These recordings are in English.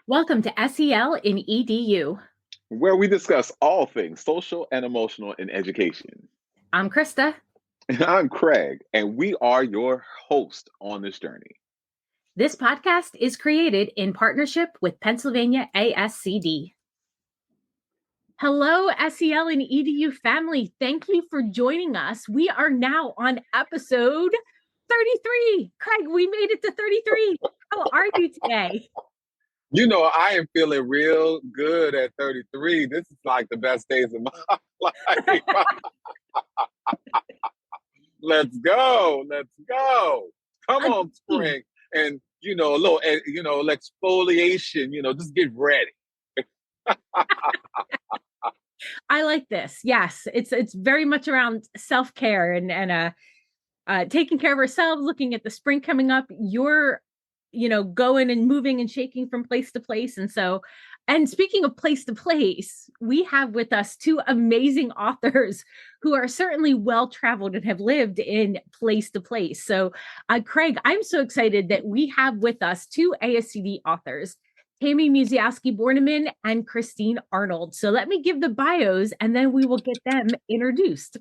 Welcome to SEL in EDU. where we discuss all things social and emotional in education. I'm Krista. And I'm Craig, and we are your host on this journey. This podcast is created in partnership with Pennsylvania ASCD. Hello, SEL and EDU family. Thank you for joining us. We are now on episode 33. Craig, we made it to 33. How are you today? You know, I am feeling real good at 33. This is like the best days of my life. Let's go. Let's go. Come on, spring. And, a little, exfoliation, just get ready. I like this. Yes, it's very much around self-care and taking care of ourselves, looking at the spring coming up. You're going and moving and shaking from place to place. And speaking of place to place, we have with us two amazing authors who are certainly well-traveled and have lived in place to place. So, Craig, I'm so excited that we have with us two ASCD authors, Tammy Musiasky-Borniman and Christine Arnold. So let me give the bios and then we will get them introduced.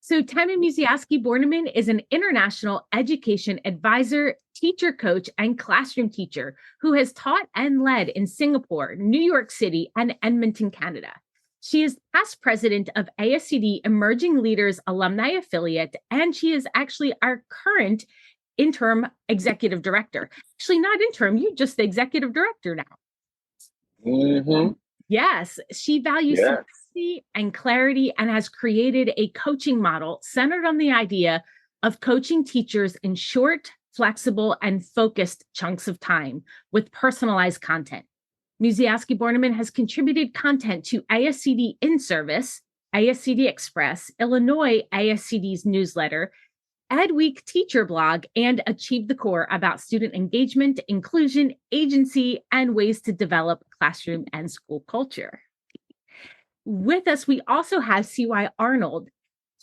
So Tammy Musiasky-Borniman is an international education advisor, teacher coach, and classroom teacher who has taught and led in Singapore, New York City, and Edmonton, Canada. She is past president of ASCD Emerging Leaders Alumni Affiliate, and she is actually our current interim executive director. Actually, not interim, you're just the executive director now. Mm-hmm. Yes, she values simplicity and clarity and has created a coaching model centered on the idea of coaching teachers in short, flexible, and focused chunks of time with personalized content. Musiasky-Borniman has contributed content to ASCD In-Service, ASCD Express, Illinois ASCD's newsletter, EdWeek teacher blog, and Achieve the Core about student engagement, inclusion, agency, and ways to develop classroom and school culture. With us, we also have CY Arnold.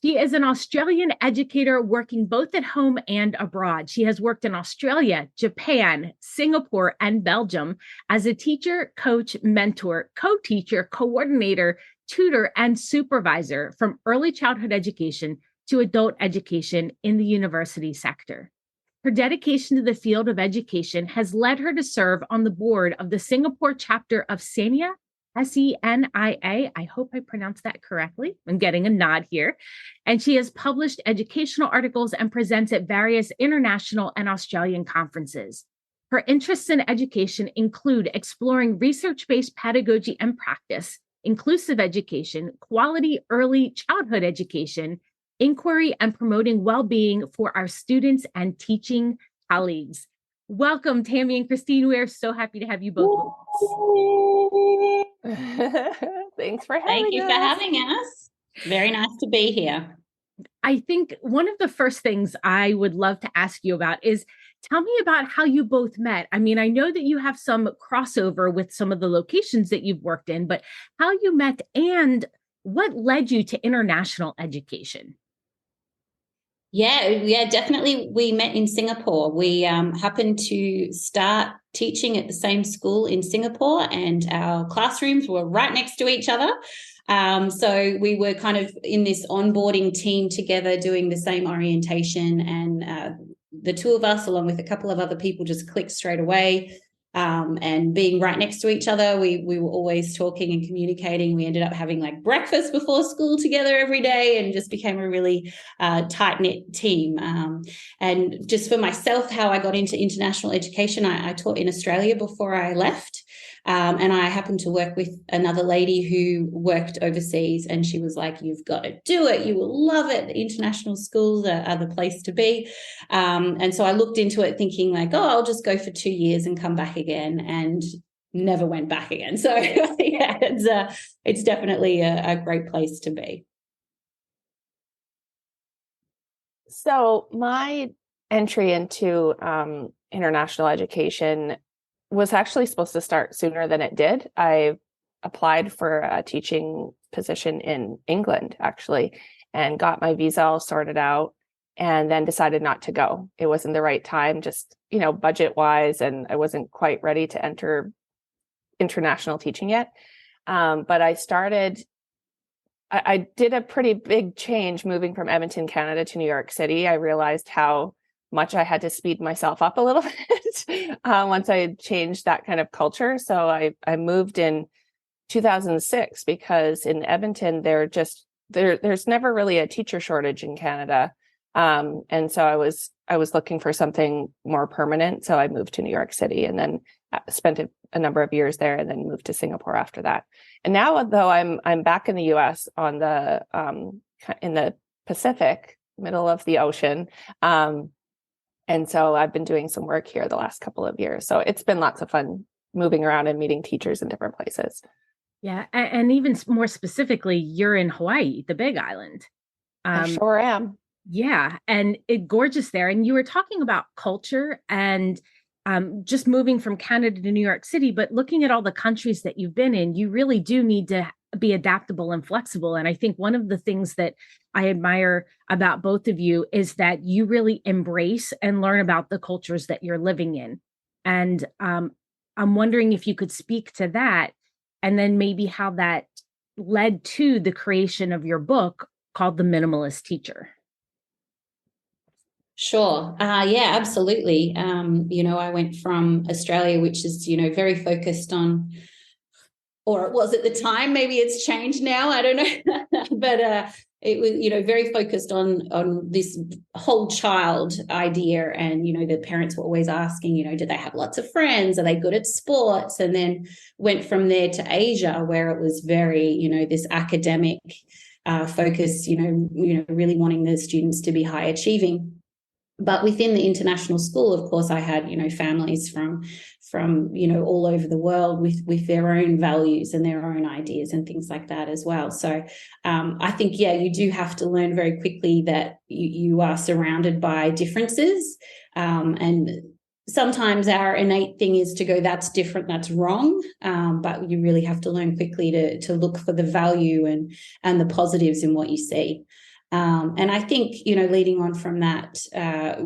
She is an Australian educator working both at home and abroad. She has worked in Australia, Japan, Singapore, and Belgium as a teacher, coach, mentor, co-teacher, coordinator, tutor, and supervisor from early childhood education to adult education in the university sector. Her dedication to the field of education has led her to serve on the board of the Singapore chapter of SENIA, SENIA. I hope I pronounced that correctly. I'm getting a nod here. And she has published educational articles and presents at various international and Australian conferences. Her interests in education include exploring research-based pedagogy and practice, inclusive education, quality early childhood education, inquiry, and promoting well-being for our students and teaching colleagues. Welcome, Tammy and Christine. We are so happy to have you both with us. Thanks for having us. Thank you for having us. Very nice to be here. I think one of the first things I would love to ask you about is tell me about how you both met. I mean, I know that you have some crossover with some of the locations that you've worked in, but how you met and what led you to international education? Yeah, definitely. We met in Singapore. We happened to start teaching at the same school in Singapore, and our classrooms were right next to each other. So we were kind of in this onboarding team together doing the same orientation, and the two of us, along with a couple of other people, just clicked straight away. And being right next to each other, we were always talking and communicating. We ended up having like breakfast before school together every day and just became a really tight-knit team. And just for myself, how I got into international education, I taught in Australia before I left. And I happened to work with another lady who worked overseas, and she was like, you've got to do it. You will love it. The international schools are the place to be. And so I looked into it thinking like, oh, I'll just go for 2 years and come back again, and never went back again. So yeah, it's definitely a great place to be. So my entry into international education was actually supposed to start sooner than it did. I applied for a teaching position in England, actually, and got my visa all sorted out, and then decided not to go. It wasn't the right time, just, budget wise, and I wasn't quite ready to enter international teaching yet. But I did a pretty big change moving from Edmonton, Canada to New York City. I realized how much I had to speed myself up a little bit once I changed that kind of culture. So I moved in 2006 because in Edmonton, there's never really a teacher shortage in Canada. And so I was looking for something more permanent. So I moved to New York City and then spent a number of years there and then moved to Singapore after that. And now, though, I'm back in the US on in the Pacific, middle of the ocean. And so I've been doing some work here the last couple of years. So it's been lots of fun moving around and meeting teachers in different places. Yeah. And even more specifically, you're in Hawaii, the Big Island. I sure am. Yeah. And it's gorgeous there. And you were talking about culture and just moving from Canada to New York City, but looking at all the countries that you've been in, you really do need to be adaptable and flexible. And I think one of the things that I admire about both of you is that you really embrace and learn about the cultures that you're living in. And I'm wondering if you could speak to that and then maybe how that led to the creation of your book called The Minimalist Teacher. Sure. Yeah, absolutely. I went from Australia, which is, very focused on, or it was at the time, maybe it's changed now, I don't know, but it was, very focused on this whole child idea. And, the parents were always asking, do they have lots of friends? Are they good at sports? And then went from there to Asia, where it was very, this academic focus, really wanting the students to be high achieving. But within the international school, of course, I had, families from all over the world with their own values and their own ideas and things like that as well. So I think, you do have to learn very quickly that you are surrounded by differences. And sometimes our innate thing is to go, that's different, that's wrong. But you really have to learn quickly to look for the value and the positives in what you see. And I think, leading on from that,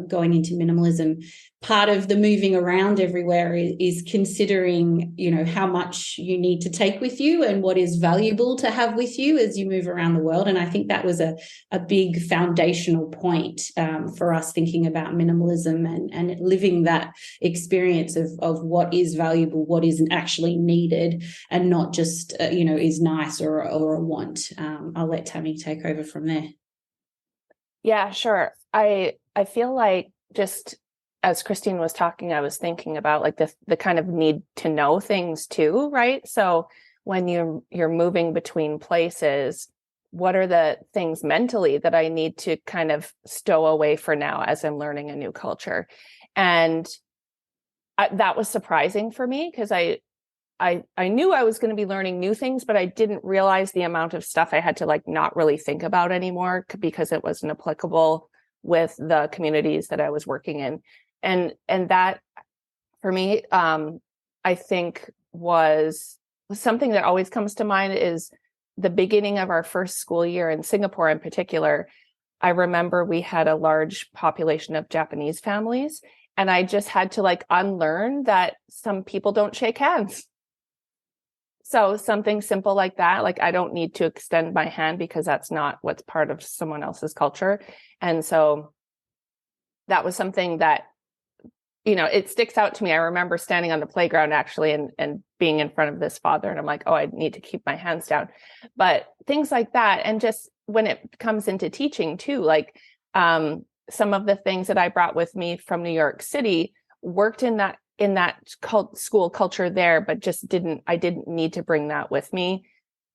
going into minimalism, part of the moving around everywhere is considering, how much you need to take with you and what is valuable to have with you as you move around the world. And I think that was a big foundational point for us thinking about minimalism and living that experience of what is valuable, what isn't actually needed, and not just, is nice or a want. I'll let Tammy take over from there. Yeah, sure. I feel like just as Christine was talking, I was thinking about like the kind of need to know things too, right? So when you're moving between places, what are the things mentally that I need to kind of stow away for now as I'm learning a new culture? And that was surprising for me because I knew I was going to be learning new things, but I didn't realize the amount of stuff I had to like not really think about anymore because it wasn't applicable with the communities that I was working in. And that for me, I think was something that always comes to mind is the beginning of our first school year in Singapore in particular. I remember we had a large population of Japanese families, and I just had to like unlearn that some people don't shake hands. So something simple like that, like I don't need to extend my hand because that's not what's part of someone else's culture. And so that was something that, it sticks out to me. I remember standing on the playground actually and being in front of this father, and I'm like, oh, I need to keep my hands down. But things like that. And just when it comes into teaching too, like some of the things that I brought with me from New York City worked in that school culture there, but I didn't need to bring that with me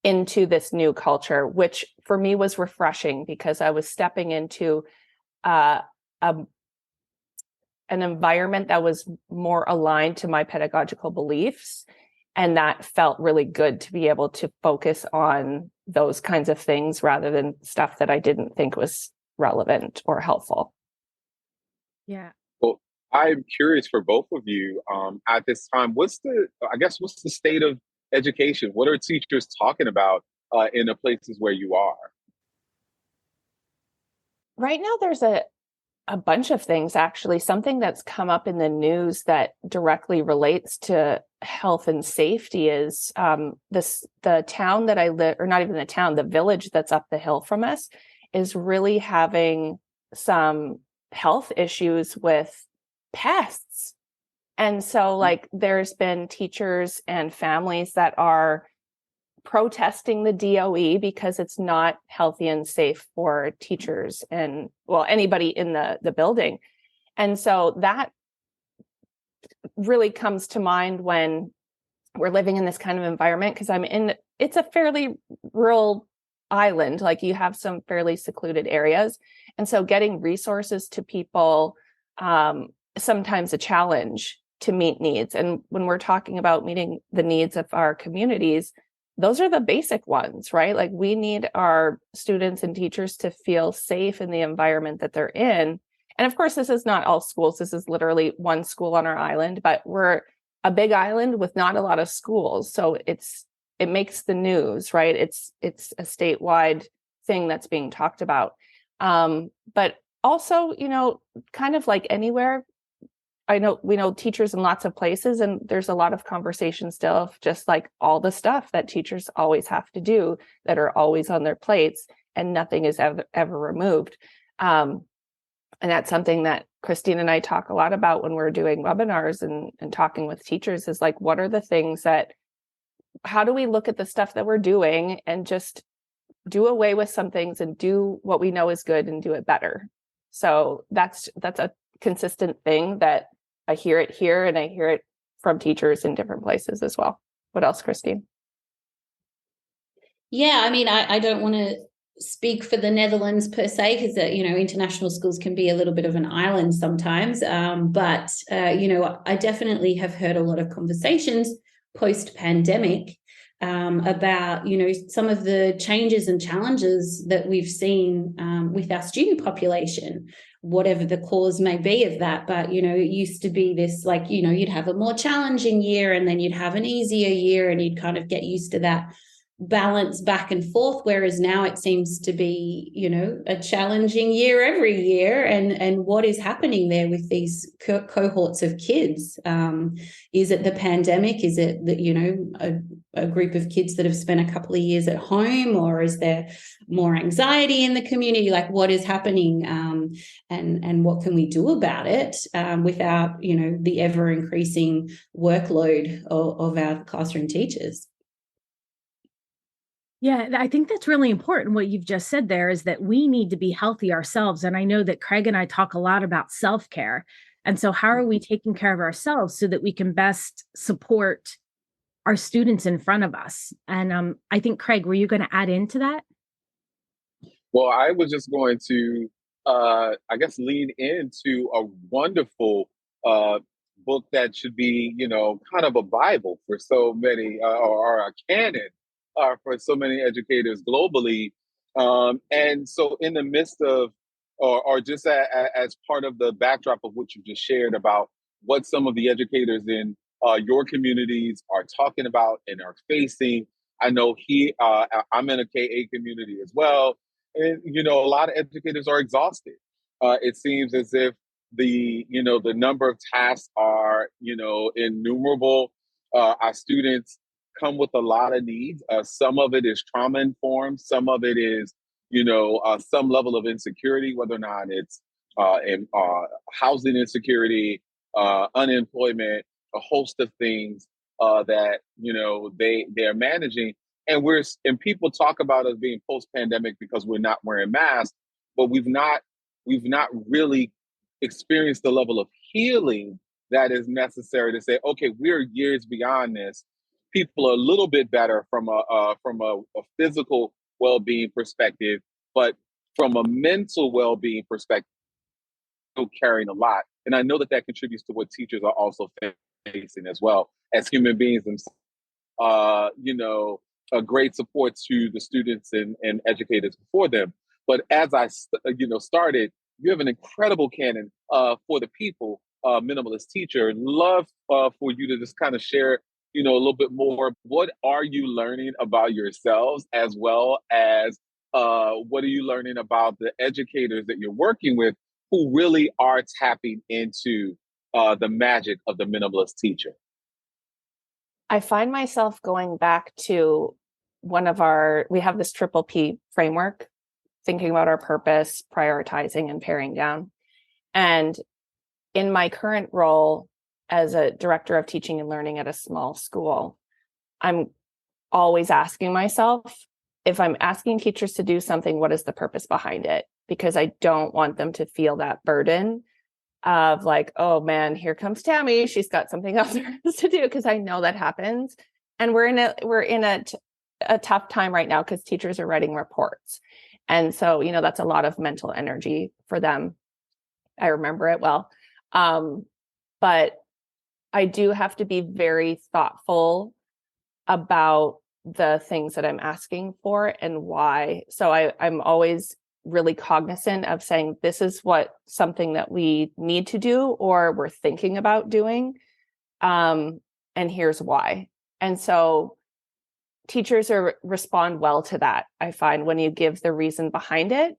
into this new culture, which for me was refreshing because I was stepping into an environment that was more aligned to my pedagogical beliefs. And that felt really good to be able to focus on those kinds of things rather than stuff that I didn't think was relevant or helpful. Yeah. Well, I'm curious for both of you at this time, what's the state of education? What are teachers talking about in the places where you are? Right now, there's a bunch of things, actually. Something that's come up in the news that directly relates to health and safety is the town that I live, or not even the town, the village that's up the hill from us is really having some health issues with pests. And so like there's been teachers and families that are protesting the DOE because it's not healthy and safe for teachers and, well, anybody in the building. And so that really comes to mind when we're living in this kind of environment, because it's a fairly rural island, like you have some fairly secluded areas. And so getting resources to people, sometimes a challenge to meet needs. And when we're talking about meeting the needs of our communities, those are the basic ones, right? Like we need our students and teachers to feel safe in the environment that they're in. And of course, this is not all schools. This is literally one school on our island, but we're a big island with not a lot of schools. So it makes the news, right? It's a statewide thing that's being talked about. But also, kind of like anywhere, we know teachers in lots of places, and there's a lot of conversation still of just like all the stuff that teachers always have to do that are always on their plates and nothing is ever removed. And that's something that Christine and I talk a lot about when we're doing webinars and talking with teachers is like, what are the things how do we look at the stuff that we're doing and just do away with some things and do what we know is good and do it better? So that's a consistent thing that I hear it here, and I hear it from teachers in different places as well. What else, Christine? Yeah, I mean, I don't want to speak for the Netherlands per se, because international schools can be a little bit of an island sometimes. But I definitely have heard a lot of conversations post-pandemic about some of the changes and challenges that we've seen with our student population, whatever the cause may be of that. But it used to be this like you'd have a more challenging year and then you'd have an easier year, and you'd kind of get used to that balance back and forth, whereas now it seems to be a challenging year every year. And what is happening there with these cohorts of kids? Is it the pandemic? Is it that a group of kids that have spent a couple of years at home, or is there more anxiety in the community? Like, what is happening, and what can we do about it without the ever increasing workload of our classroom teachers? Yeah, I think that's really important. What you've just said there is that we need to be healthy ourselves. And I know that Craig and I talk a lot about self-care. And so how are we taking care of ourselves so that we can best support our students in front of us? And I think, Craig, were you going to add into that? Well, I was just going to, I guess, lean into a wonderful book that should be, kind of a Bible for so many, or a canon for so many educators globally. And so, in the midst of, or just as part of the backdrop of what you just shared about what some of the educators in your communities are talking about and are facing, I know I'm in a KA community as well. And, a lot of educators are exhausted. It seems as if the number of tasks are, innumerable. Our students come with a lot of needs. Some of it is trauma informed. Some of it is, some level of insecurity, whether or not it's housing insecurity, unemployment, a host of things that they're managing. And people talk about us being post-pandemic because we're not wearing masks, but we've not really experienced the level of healing that is necessary to say, okay, we're years beyond this. People are a little bit better from a physical well-being perspective, but from a mental well-being perspective, still carrying a lot. And I know that contributes to what teachers are also facing as well as human beings themselves. A great support to the students and educators before them. But as I started, you have an incredible canon for the people, Minimalist Teacher. Love for you to just kind of share, a little bit more. What are you learning about yourselves, as well as what are you learning about the educators that you're working with who really are tapping into the magic of the Minimalist Teacher? I find myself going back to we have this triple P framework, thinking about our purpose, prioritizing, and paring down. And in my current role as a director of teaching and learning at a small school, I'm always asking myself, if I'm asking teachers to do something, what is the purpose behind it? Because I don't want them to feel that burden of like, oh man, here comes Tammy. She's got something else to do, because I know that happens. And we're in a tough time right now because teachers are writing reports. And so, that's a lot of mental energy for them. I remember it well. But I do have to be very thoughtful about the things that I'm asking for and why. So I'm always really cognizant of saying, this is something that we need to do or we're thinking about doing. And here's why. And so teachers respond well to that. I find when you give the reason behind it,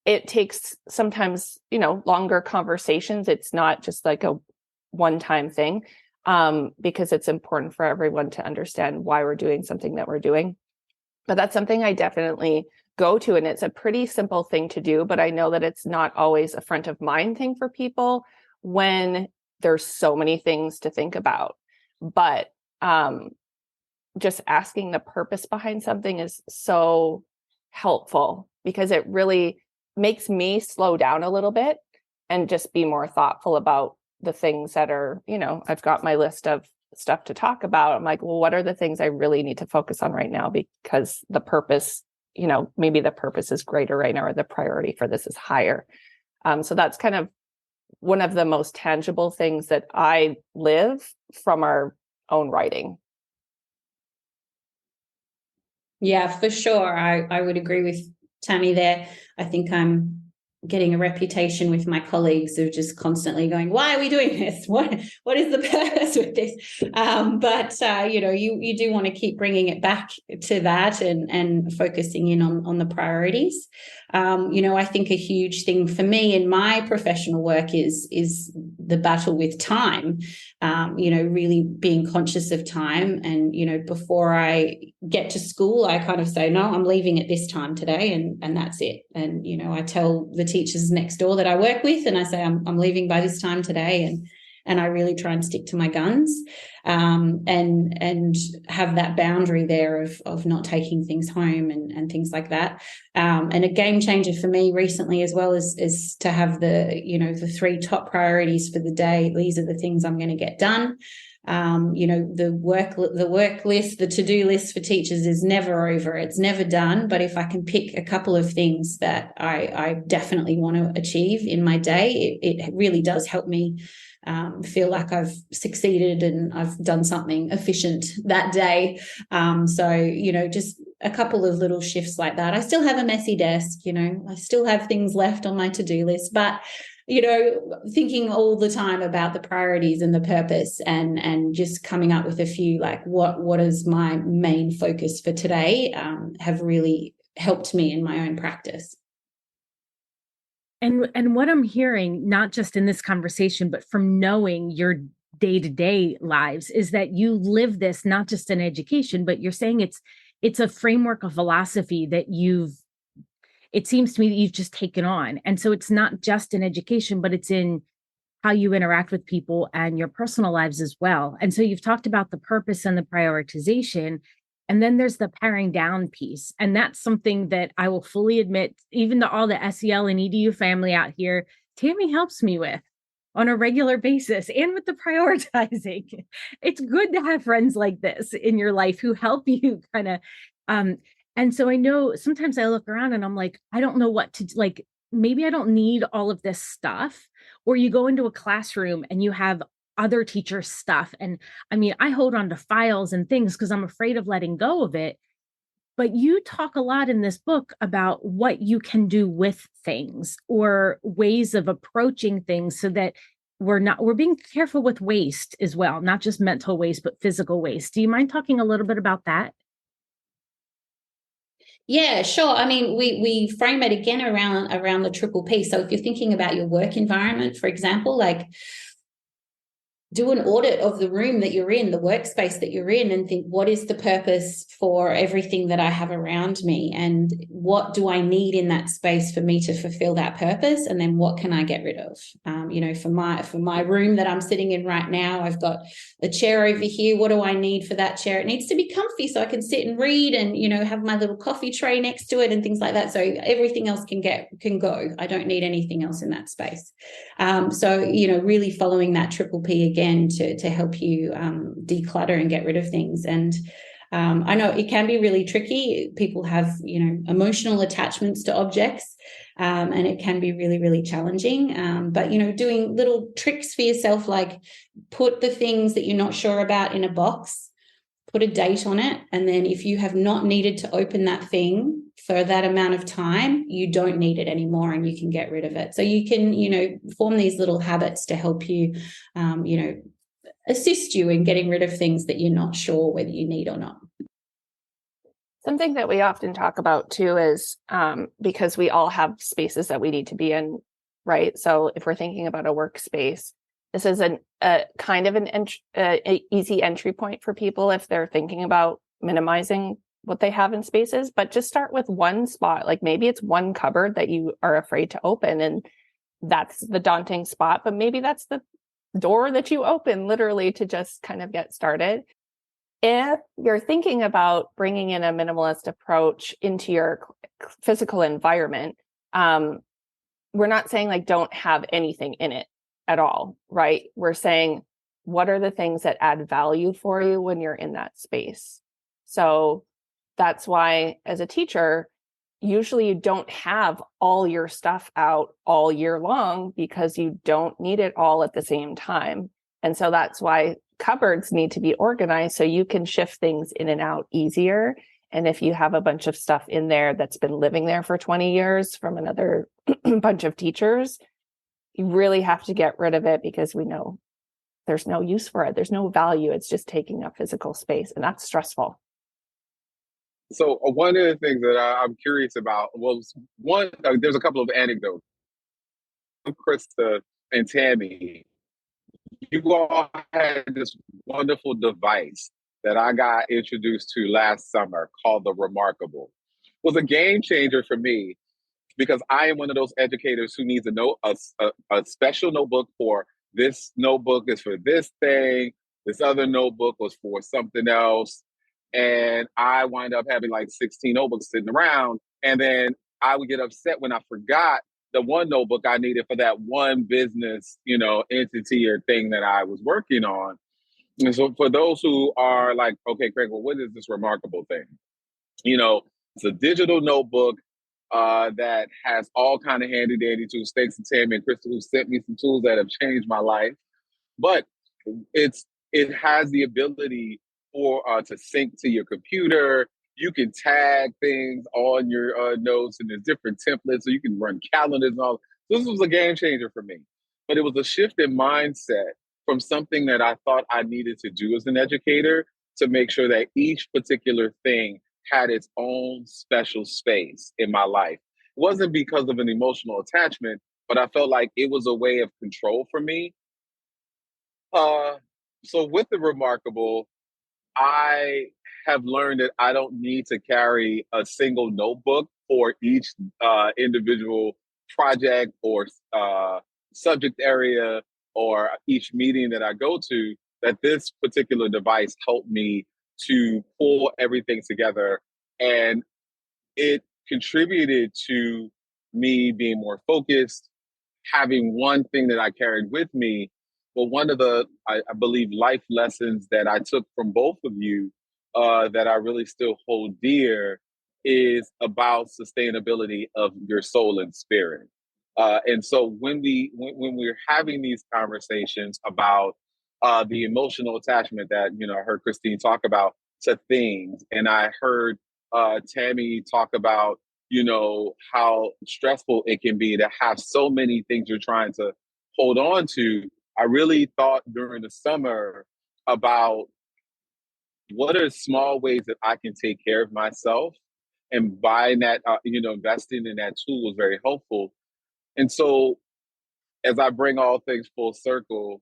it takes sometimes, longer conversations. It's not just like a one-time thing, because it's important for everyone to understand why we're doing something that we're doing. But that's something I definitely go to, and it's a pretty simple thing to do, but I know that it's not always a front of mind thing for people when there's so many things to think about. But just asking the purpose behind something is so helpful, because it really makes me slow down a little bit and just be more thoughtful about the things that are, I've got my list of stuff to talk about. I'm like, well, what are the things I really need to focus on right now? Because the purpose, maybe the purpose is greater right now, or the priority for this is higher. So that's kind of one of the most tangible things that I live from our own writing. Yeah, for sure. I would agree with Tammy there. I think I'm getting a reputation with my colleagues of just constantly going, why are we doing this? What is the purpose with this? But you do want to keep bringing it back to that and focusing in on the priorities. I think a huge thing for me in my professional work is the battle with time. Really being conscious of time. And, before I get to school, I kind of say, no, I'm leaving at this time today, and that's it. And, I tell the teachers next door that I work with, and I say, I'm leaving by this time today. And I really try and stick to my guns, and have that boundary there of not taking things home and things like that. And a game changer for me recently as well is to have the 3 top priorities for the day. These are the things I'm going to get done. The work list, the to-do list for teachers is never over. It's never done. But if I can pick a couple of things that I definitely want to achieve in my day, it really does help me feel like I've succeeded and I've done something efficient that day. Just a couple of little shifts like that. I still have a messy desk, I still have things left on my to-do list, but thinking all the time about the priorities and the purpose, and just coming up with a few, like what is my main focus for today, have really helped me in my own practice. And what I'm hearing, not just in this conversation, but from knowing your day-to-day lives, is that you live this not just in education, but you're saying it's a framework of philosophy that it seems to me that you've just taken on. And so it's not just in education, but it's in how you interact with people and your personal lives as well. And so you've talked about the purpose and the prioritization. And then there's the paring down piece. And that's something that I will fully admit, even to all the SEL and EDU family out here, Tammy helps me with on a regular basis, and with the prioritizing. It's good to have friends like this in your life who help you kind of, and so I know sometimes I look around and I'm like, I don't know what to, like, maybe I don't need all of this stuff. Or you go into a classroom and you have other teachers' stuff. And I mean, I hold on to files and things because I'm afraid of letting go of it. But you talk a lot in this book about what you can do with things, or ways of approaching things, so that we're being careful with waste as well, not just mental waste, but physical waste. Do you mind talking a little bit about that? Yeah, sure. I mean, we frame it again around the triple P. So if you're thinking about your work environment, for example, like do an audit of the room that you're in, the workspace that you're in, and think, what is the purpose for everything that I have around me? And what do I need in that space for me to fulfill that purpose? And then what can I get rid of? For my room that I'm sitting in right now, I've got a chair over here. What do I need for that chair? It needs to be comfy so I can sit and read and, have my little coffee tray next to it and things like that. So everything else can go. I don't need anything else in that space. Really following that triple P again to help you declutter and get rid of things. And I know it can be really tricky. People have, emotional attachments to objects, and it can be really, really challenging. But doing little tricks for yourself, like put the things that you're not sure about in a box, put a date on it. And then if you have not needed to open that thing for that amount of time, you don't need it anymore and you can get rid of it. So you can, form these little habits to help you, assist you in getting rid of things that you're not sure whether you need or not. Something that we often talk about too is because we all have spaces that we need to be in, right? So if we're thinking about a workspace, this is a kind of an easy entry point for people if they're thinking about minimizing what they have in spaces. But just start with one spot, like maybe it's one cupboard that you are afraid to open, and that's the daunting spot. But maybe that's the door that you open literally to just kind of get started. If you're thinking about bringing in a minimalist approach into your physical environment, we're not saying like don't have anything in it at all, right? We're saying, what are the things that add value for you when you're in that space? So that's why as a teacher, usually you don't have all your stuff out all year long because you don't need it all at the same time. And so that's why cupboards need to be organized so you can shift things in and out easier. And if you have a bunch of stuff in there that's been living there for 20 years from another bunch of teachers, you really have to get rid of it because we know there's no use for it. There's no value. It's just taking up physical space, and that's stressful. So one of the things that I'm curious about was there's a couple of anecdotes. Krista and Tammy, you all had this wonderful device that I got introduced to last summer called the Remarkable. It was a game changer for me because I am one of those educators who needs a special notebook for this notebook is for this thing. This other notebook was for something else. And I wind up having like 16 notebooks sitting around. And then I would get upset when I forgot the one notebook I needed for that one business, entity or thing that I was working on. And so for those who are like, okay, Craig, well, what is this Remarkable thing? It's a digital notebook that has all kind of handy dandy tools. Thanks to Tammy and Christine who sent me some tools that have changed my life. But it has the ability for to sync to your computer. You can tag things on your notes, and there's different templates, so you can run calendars and all. This was a game changer for me. But it was a shift in mindset from something that I thought I needed to do as an educator to make sure that each particular thing had its own special space in my life. It wasn't because of an emotional attachment, but I felt like it was a way of control for me. So with the Remarkable, I have learned that I don't need to carry a single notebook for each individual project or subject area or each meeting that I go to, that this particular device helped me to pull everything together. And it contributed to me being more focused, having one thing that I carried with me. But one of the, I believe, life lessons that I took from both of you that I really still hold dear is about sustainability of your soul and spirit. And so when we're having these conversations about the emotional attachment that I heard Christine talk about to things, and I heard Tammy talk about how stressful it can be to have so many things you're trying to hold on to. I really thought during the summer about what are small ways that I can take care of myself, and buying that, investing in that tool was very helpful. And so as I bring all things full circle,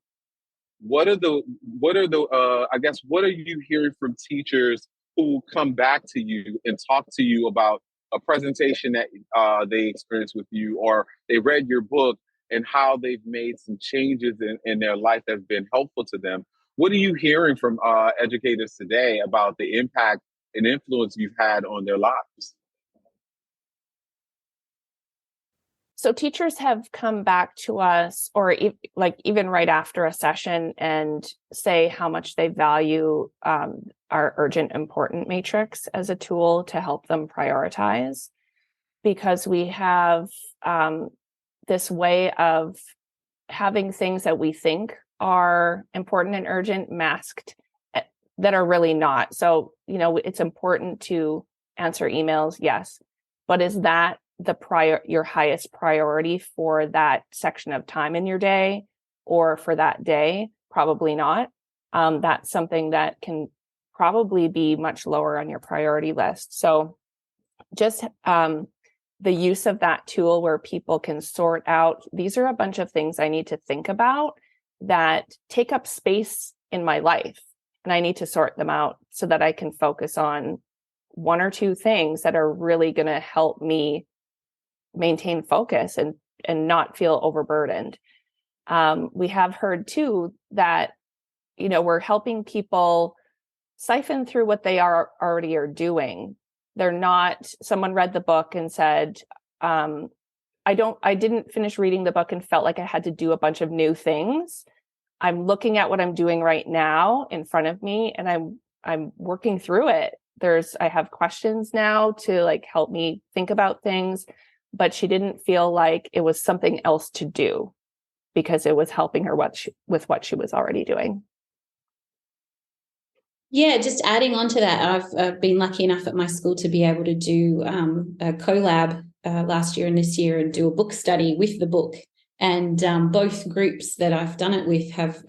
I guess, what are you hearing from teachers who come back to you and talk to you about a presentation that they experienced with you, or they read your book and how they've made some changes in their life that have been helpful to them? What are you hearing from educators today about the impact and influence you've had on their lives? So teachers have come back to us, or even right after a session, and say how much they value our urgent important matrix as a tool to help them prioritize, because we have this way of having things that we think are important and urgent masked that are really not. So, it's important to answer emails, yes, but is that your highest priority for that section of time in your day or for that day? Probably not. That's something that can probably be much lower on your priority list. So just the use of that tool where people can sort out, these are a bunch of things I need to think about that take up space in my life, and I need to sort them out so that I can focus on one or two things that are really going to help me maintain focus and not feel overburdened. We have heard too that, we're helping people siphon through what they already are doing. They're not, someone read the book and said, I didn't finish reading the book and felt like I had to do a bunch of new things. I'm looking at what I'm doing right now in front of me, and I'm working through it. I have questions now to help me think about things, but she didn't feel like it was something else to do because it was helping her with what she was already doing. Yeah, just adding on to that, I've been lucky enough at my school to be able to do a collab last year and this year and do a book study with the book. And both groups that I've done it with have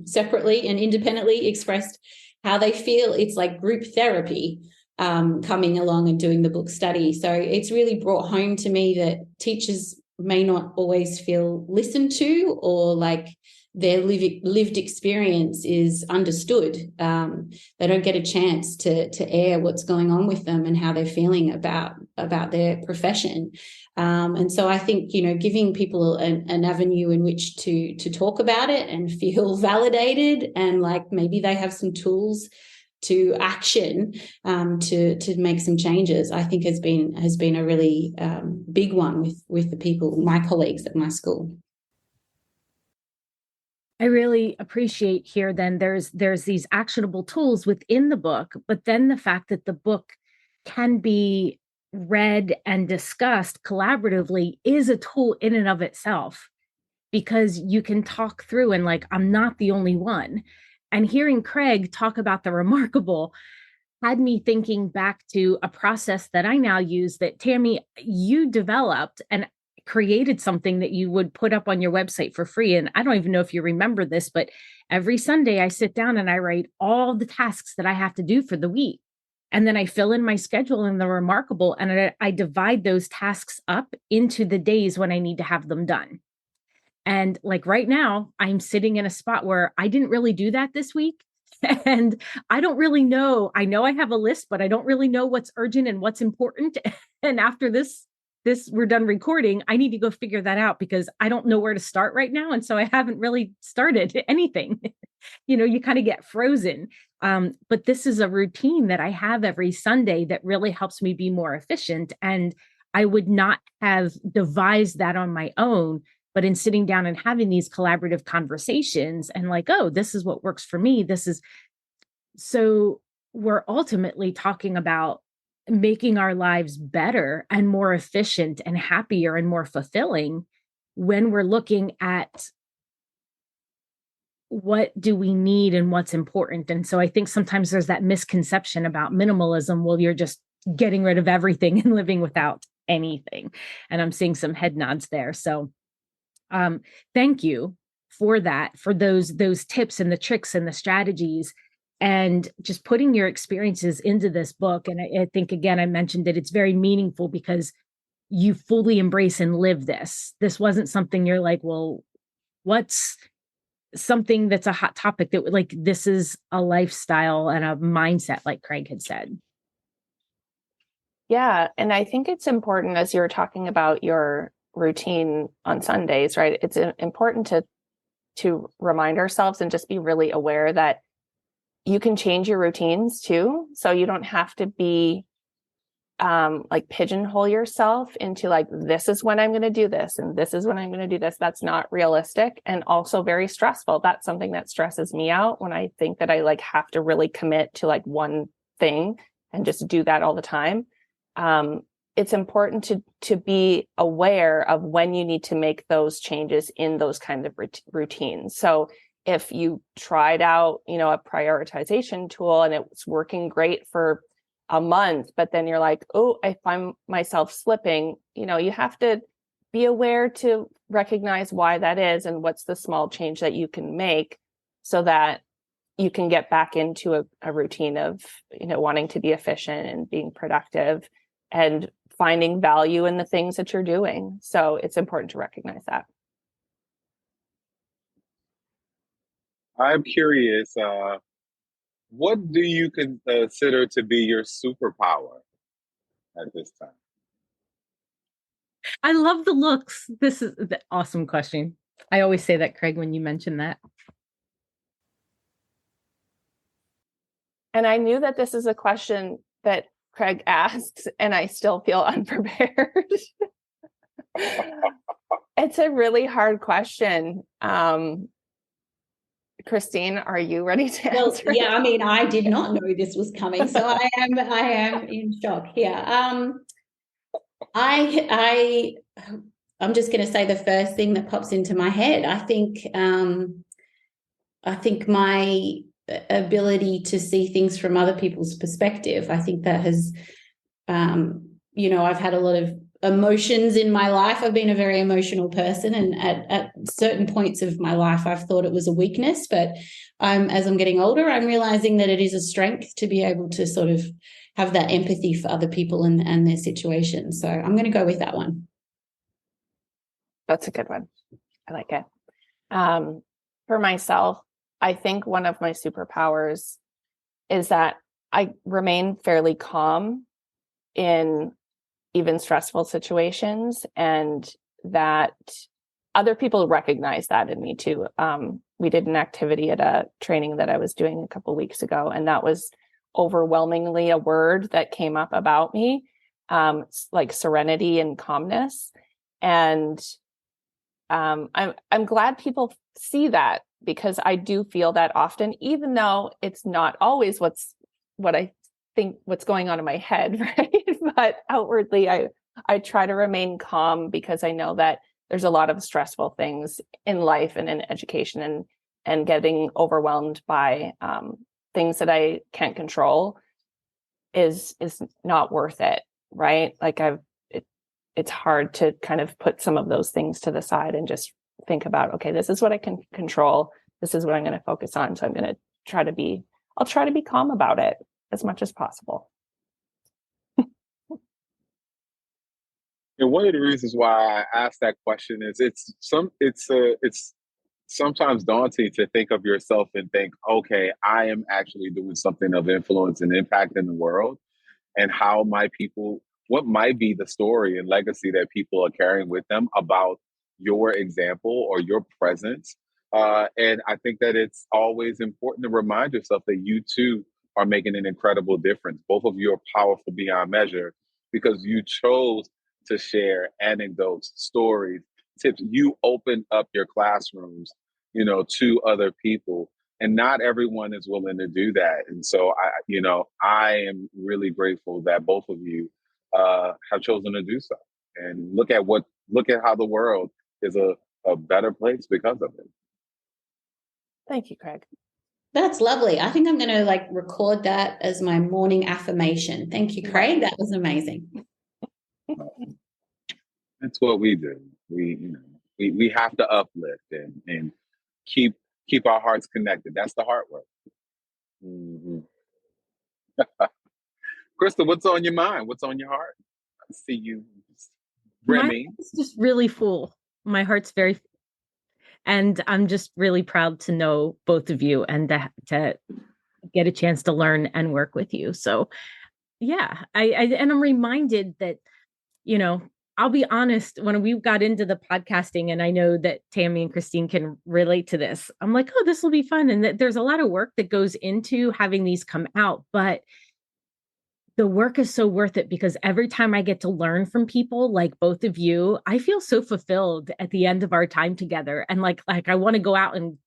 separately and independently expressed how they feel it's like group therapy coming along and doing the book study. So it's really brought home to me that teachers may not always feel listened to, or like their lived experience is understood. They don't get a chance to air what's going on with them and how they're feeling about their profession. And so I think, giving people an avenue in which to talk about it and feel validated, and like maybe they have some tools to action to make some changes, I think has been a really big one with the people, my colleagues at my school. I really appreciate here then there's these actionable tools within the book, but then the fact that the book can be read and discussed collaboratively is a tool in and of itself, because you can talk through and I'm not the only one. And hearing Craig talk about the remarkable had me thinking back to a process that I now use that, Tammy, you developed and created something that you would put up on your website for free. And I don't even know if you remember this, but every Sunday I sit down and I write all the tasks that I have to do for the week. And then I fill in my schedule in the remarkable, and I divide those tasks up into the days when I need to have them done. And right now, I'm sitting in a spot where I didn't really do that this week. And I don't really know. I know I have a list, but I don't really know what's urgent and what's important. And after this we're done recording, I need to go figure that out, because I don't know where to start right now. And so I haven't really started anything. You kind of get frozen. But this is a routine that I have every Sunday that really helps me be more efficient. And I would not have devised that on my own, but in sitting down and having these collaborative conversations and oh, this is what works for me. So we're ultimately talking about making our lives better and more efficient and happier and more fulfilling when we're looking at what do we need and what's important. And so I think sometimes there's that misconception about minimalism. Well, you're just getting rid of everything and living without anything. And I'm seeing some head nods there. So thank you for that, for those tips and the tricks and the strategies, and just putting your experiences into this book. And I think, again, I mentioned that it's very meaningful because you fully embrace and live this. This wasn't something you're like, well, what's something that's a hot topic that like this is a lifestyle and a mindset, like Craig had said. Yeah. And I think it's important, as you were talking about your routine on Sundays, right? It's important to remind ourselves and just be really aware that you can change your routines too. So you don't have to be like pigeonhole yourself into like, this is when I'm going to do this and this is when I'm going to do this. That's not realistic and also very stressful. That's something that stresses me out when I think that I like have to really commit to like one thing and just do that all the time. It's important to be aware of when you need to make those changes in those kind of routines. So if you tried out, a prioritization tool and it's working great for a month, but then you're like, oh, I find myself slipping, you have to be aware to recognize why that is and what's the small change that you can make so that you can get back into a routine of, wanting to be efficient and being productive and finding value in the things that you're doing. So it's important to recognize that. I'm curious, what do you consider to be your superpower at this time? I love the looks. This is the awesome question. I always say that, Craig, when you mention that. And I knew that this is a question that Craig asks, and I still feel unprepared. It's a really hard question. Christine, are you ready to answer? Well, yeah, I mean, I did not know this was coming, so I am in shock here. I'm just going to say the first thing that pops into my head. I think my ability to see things from other people's perspective. I think that has, I've had a lot of emotions in my life. I've been a very emotional person, and at certain points of my life, I've thought it was a weakness. But as I'm getting older, I'm realizing that it is a strength to be able to sort of have that empathy for other people and their situations. So I'm going to go with that one. That's a good one. I like it. For myself, I think one of my superpowers is that I remain fairly calm in even stressful situations, and that other people recognize that in me too. We did an activity at a training that I was doing a couple of weeks ago, and that was overwhelmingly a word that came up about me, like serenity and calmness. And I'm glad people see that, because I do feel that often, even though it's not always what I think what's going on in my head, right? But outwardly, I try to remain calm, because I know that there's a lot of stressful things in life and in education, and getting overwhelmed by things that I can't control is not worth it, right? Like it's hard to kind of put some of those things to the side and just think about, okay, this is what I can control. This is what I'm going to focus on. So I'll try to be calm about it as much as possible. And one of the reasons why I asked that question is it's sometimes daunting to think of yourself and think, okay, I am actually doing something of influence and impact in the world, and what might be the story and legacy that people are carrying with them about your example or your presence. And I think that it's always important to remind yourself that you too are making an incredible difference. Both of you are powerful beyond measure, because you chose to share anecdotes, stories, tips. You opened up your classrooms, to other people. And not everyone is willing to do that. And so I am really grateful that both of you have chosen to do so. And look at how the world is a better place because of it. Thank you, Craig. That's lovely. I think I'm going to record that as my morning affirmation. Thank you, Craig. That was amazing. That's what we do. We have to uplift and keep our hearts connected. That's the heart work. Mm-hmm. Krista, what's on your mind? What's on your heart? I see you brimming. It's just really full. My heart's very. And I'm just really proud to know both of you and to get a chance to learn and work with you. So yeah, and I'm reminded that, I'll be honest, when we got into the podcasting, and I know that Tammy and Christine can relate to this, I'm like, oh, this will be fun. And that there's a lot of work that goes into having these come out, but the work is so worth it because every time I get to learn from people like both of you, I feel so fulfilled at the end of our time together. And like I want to go out and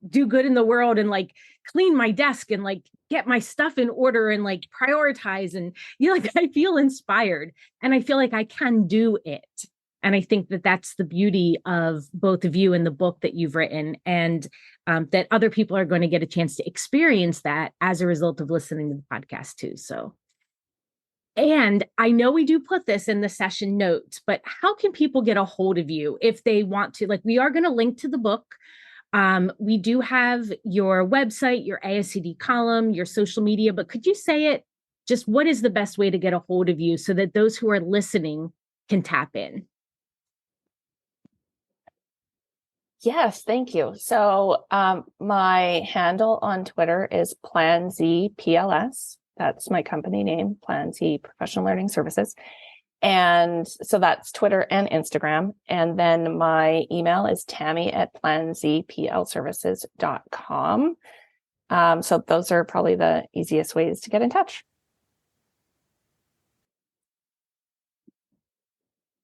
do good in the world and like clean my desk and like get my stuff in order and like prioritize. And like I feel inspired and I feel like I can do it. And I think that that's the beauty of both of you in the book that you've written, and that other people are going to get a chance to experience that as a result of listening to the podcast too. So, and I know we do put this in the session notes, but how can people get a hold of you if they want to? Like, we are going to link to the book. We do have your website, your ASCD column, your social media, but could you say it? Just what is the best way to get a hold of you so that those who are listening can tap in? Yes, thank you. So my handle on Twitter is PlanZPLS. That's my company name, Plan Z Professional Learning Services. And so that's Twitter and Instagram. And then my email is tammy@planzplservices.com. So those are probably the easiest ways to get in touch.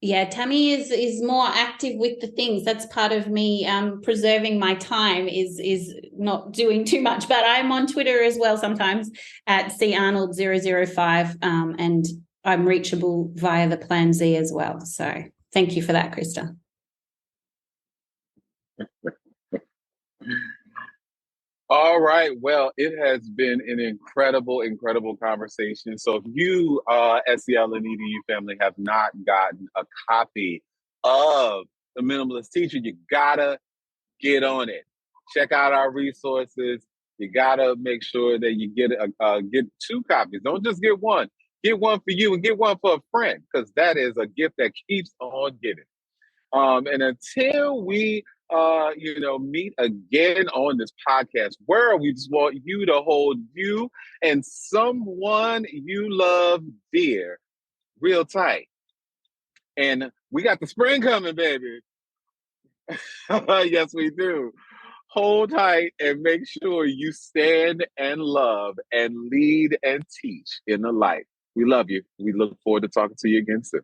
Yeah, Tammy is more active with the things. That's part of me preserving my time is not doing too much. But I'm on Twitter as well sometimes at CArnold005, and I'm reachable via the Plan Z as well. So thank you for that, Krista. All right. Well, it has been an incredible, incredible conversation. So if you, SEL and EDU family, have not gotten a copy of The Minimalist Teacher, you gotta get on it. Check out our resources. You gotta make sure that you get 2 copies. Don't just get one. Get one for you and get one for a friend, because that is a gift that keeps on giving. And until we meet again on this podcast, where we just want you to hold you and someone you love dear real tight. And we got the spring coming, baby. Yes, we do. Hold tight and make sure you stand and love and lead and teach in the light. We love you. We look forward to talking to you again soon.